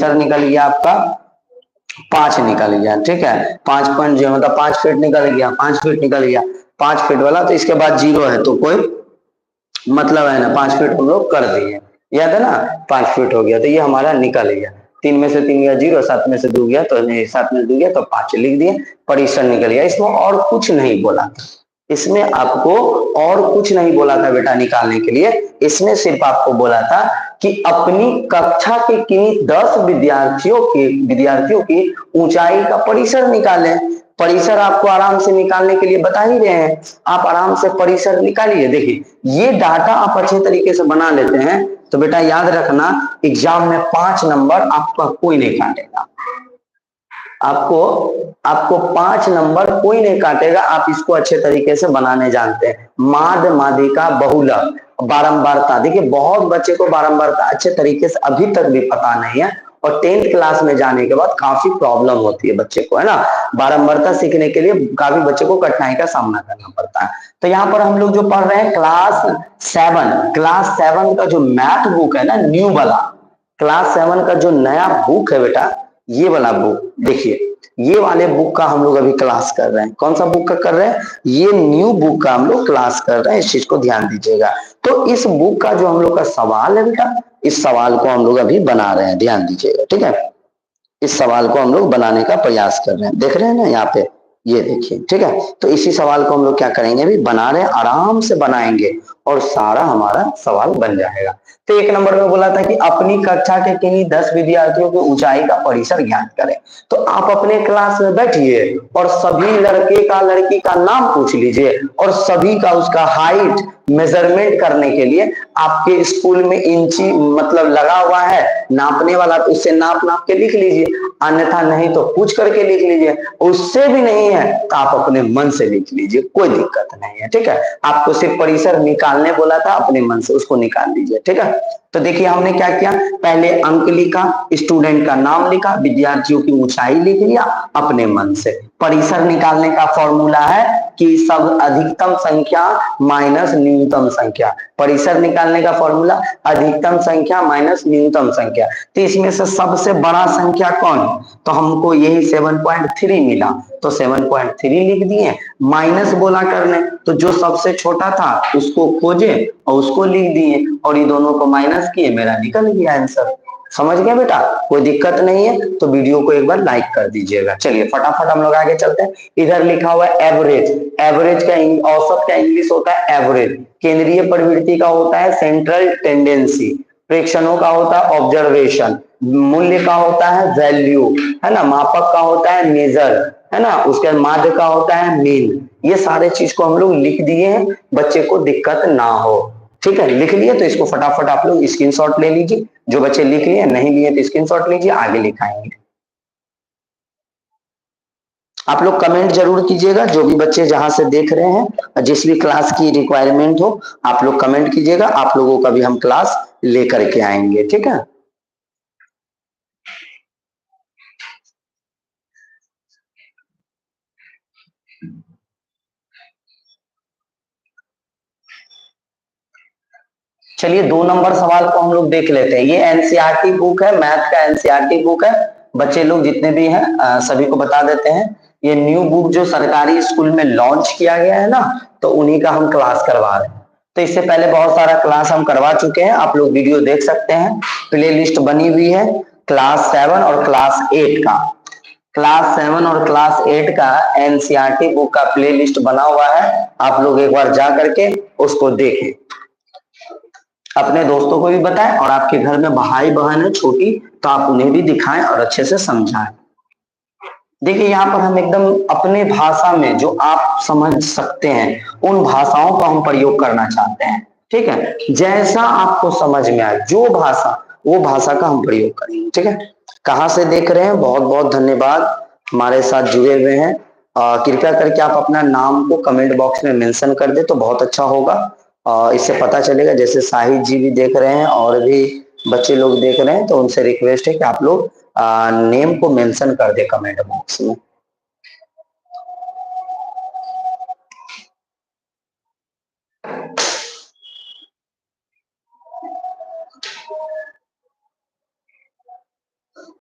Sir निकल गया आपका 5 निकल गया, ठीक है 5.0 मतलब 5 फीट निकल गया, 5 फीट निकल गया 5 फीट वाला, तो इसके बाद 0 है तो कोई मतलब है ना 5 फीट हम लोग कर दिए, याद है ना 5 फीट हो गया, तो ये हमारा निकल गया। 3 में से 3 गया 0, 7 में से 2 गया तो 7 में से 2 गया तो 5 लिख दिए, परिसर निकल गया। इसमें और कुछ नहीं बोला था, इसमें आपको और कुछ नहीं बोला था बेटा निकालने के लिए, इसमें सिर्फ आपको बोला था कि अपनी कक्षा के किन्हीं 10 विद्यार्थियों की ऊंचाई का परिसर निकालें। परिसर आपको आराम से निकालने के लिए बता ही रहे हैं, आप आराम से परिसर निकालिए। देखिए ये डाटा आप अच्छे तरीके से बना लेते हैं तो बेटा याद रखना एग्जाम में 5 नंबर आपका कोई नहीं काटेगा, आपको 5 नंबर कोई नहीं काटेगा, आप इसको अच्छे तरीके से बनाने जानते हैं। माद मादिका बहुलक बारंबारता, देखिए बहुत बच्चे को बारंबारता अच्छे तरीके से अभी तक भी पता नहीं है, और 10th क्लास में जाने के बाद काफी प्रॉब्लम होती है बच्चे को, है ना, बारंबारता सीखने के लिए काफी बच्चे को कठिनाई का सामना करना पड़ता है। तो यहाँ पर हम लोग जो पढ़ रहे हैं क्लास 7 का जो मैथ बुक है ना, न्यू वाला क्लास 7 का जो नया बुक है बेटा, ये वाला बुक देखिए, ये वाले बुक का हम लोग अभी क्लास कर रहे हैं। कौन सा बुक का कर रहे हैं? ये न्यू बुक का हम लोग क्लास कर रहे हैं, इस चीज को ध्यान दीजिएगा। तो इस बुक का जो हम लोग का सवाल है बेटा, इस सवाल को हम लोग अभी बना रहे हैं, ध्यान दीजिएगा, ठीक है। इस सवाल को हम लोग बनाने का प्रयास कर रहे हैं, देख रहे हैं ना यहाँ पे, ये देखिए, ठीक है। तो इसी सवाल को हम लोग क्या करेंगे, अभी बना रहे हैं, आराम से बनाएंगे और सारा हमारा सवाल बन जाएगा। तो 1 नंबर में बोला था कि अपनी कक्षा के किन्हीं 10 विद्यार्थियों की ऊंचाई का परिसर ज्ञात करें। तो आप अपने क्लास में बैठिए और सभी लड़के का लड़की का नाम पूछ लीजिए और सभी का उसका हाइट मेजरमेंट करने के लिए आपके स्कूल में इंची मतलब लगा हुआ है नापने वाला, तो उससे नाप नाप के लिख लीजिए, अन्यथा नहीं तो पूछ करके लिख लीजिए, उससे भी नहीं है तो आप अपने मन से लिख लीजिए, कोई दिक्कत नहीं है, ठीक है। आपको सिर्फ परिसर निकालने बोला था, अपने मन से उसको निकाल लीजिए, ठीक है। तो देखिए हमने क्या किया, पहले अंक लिखा, स्टूडेंट का नाम लिखा, विद्यार्थियों की ऊंचाई लिख लिया अपने मन से। परिसर निकालने का फॉर्मूला है कि सब अधिकतम संख्या माइनस न्यूनतम संख्या, परिसर निकालने का फॉर्मूला अधिकतम संख्या माइनस न्यूनतम संख्या। तो इसमें से सबसे बड़ा संख्या कौन, तो हमको यही 7.3 मिला, तो 7.3 लिख दिए, माइनस बोला करने, तो जो सबसे छोटा था उसको खोजे और उसको लिख दिए और ये दोनों को माइनस किए, मेरा निकल गया आंसर। समझ गए बेटा, कोई दिक्कत नहीं है, तो वीडियो को एक बार लाइक कर दीजिएगा। चलिए फटाफट हम लोग आगे चलते हैं। इधर लिखा हुआ है एवरेज, एवरेज का औसत का इंग्लिश होता है एवरेज, केंद्रीय प्रवृत्ति का होता है सेंट्रल टेंडेंसी, प्रेक्षणों का होता है ऑब्जर्वेशन, मूल्य का होता है वैल्यू, है ना, मापक का होता है मेजर, है ना, उसके बाद माध्य का होता है मीन। ये सारे चीज को हम लोग लिख दिए हैं, बच्चे को दिक्कत ना हो, ठीक है। लिख लिए तो इसको फटाफट आप लोग स्क्रीनशॉट ले लीजिए, जो बच्चे लिख लिए नहीं लिए तो स्क्रीनशॉट लीजिए, आगे लिखाएंगे। आप लोग कमेंट जरूर कीजिएगा, जो भी बच्चे जहां से देख रहे हैं, जिस भी क्लास की रिक्वायरमेंट हो आप लोग कमेंट कीजिएगा, आप लोगों का भी हम क्लास लेकर के आएंगे, ठीक है। चलिए 2 नंबर सवाल को हम लोग देख लेते हैं। ये एनसीईआरटी बुक है, मैथ का एनसीईआरटी बुक है, बच्चे लोग जितने भी हैं सभी को बता देते हैं, ये न्यू बुक जो सरकारी स्कूल में लॉन्च किया गया है ना, तो उन्हीं का हम क्लास करवा रहे हैं। तो इससे पहले बहुत सारा क्लास हम करवा चुके हैं, आप लोग वीडियो देख सकते हैं, प्ले लिस्ट बनी हुई है क्लास 7 और क्लास 8 का, क्लास 7 और क्लास 8 का एनसीईआरटी बुक का प्ले लिस्ट बना हुआ है, आप लोग एक बार जा करके उसको देखें, अपने दोस्तों को भी बताएं और आपके घर में भाई बहन है छोटी तो आप उन्हें भी दिखाएं और अच्छे से समझाएं। देखिए यहाँ पर हम एकदम अपने भाषा में जो आप समझ सकते हैं उन भाषाओं का हम प्रयोग करना चाहते हैं, ठीक है, जैसा आपको समझ में आए जो भाषा, वो भाषा का हम प्रयोग करेंगे, ठीक है। कहाँ से देख रहे हैं, बहुत बहुत धन्यवाद हमारे साथ जुड़े हुए हैं। कृपया करके आप अपना नाम को कमेंट बॉक्स में मेंशन कर दे तो बहुत अच्छा होगा, इससे पता चलेगा। जैसे साहिद जी भी देख रहे हैं और भी बच्चे लोग देख रहे हैं, तो उनसे रिक्वेस्ट है कि आप लोग नेम को मेंशन कर दे कमेंट बॉक्स में।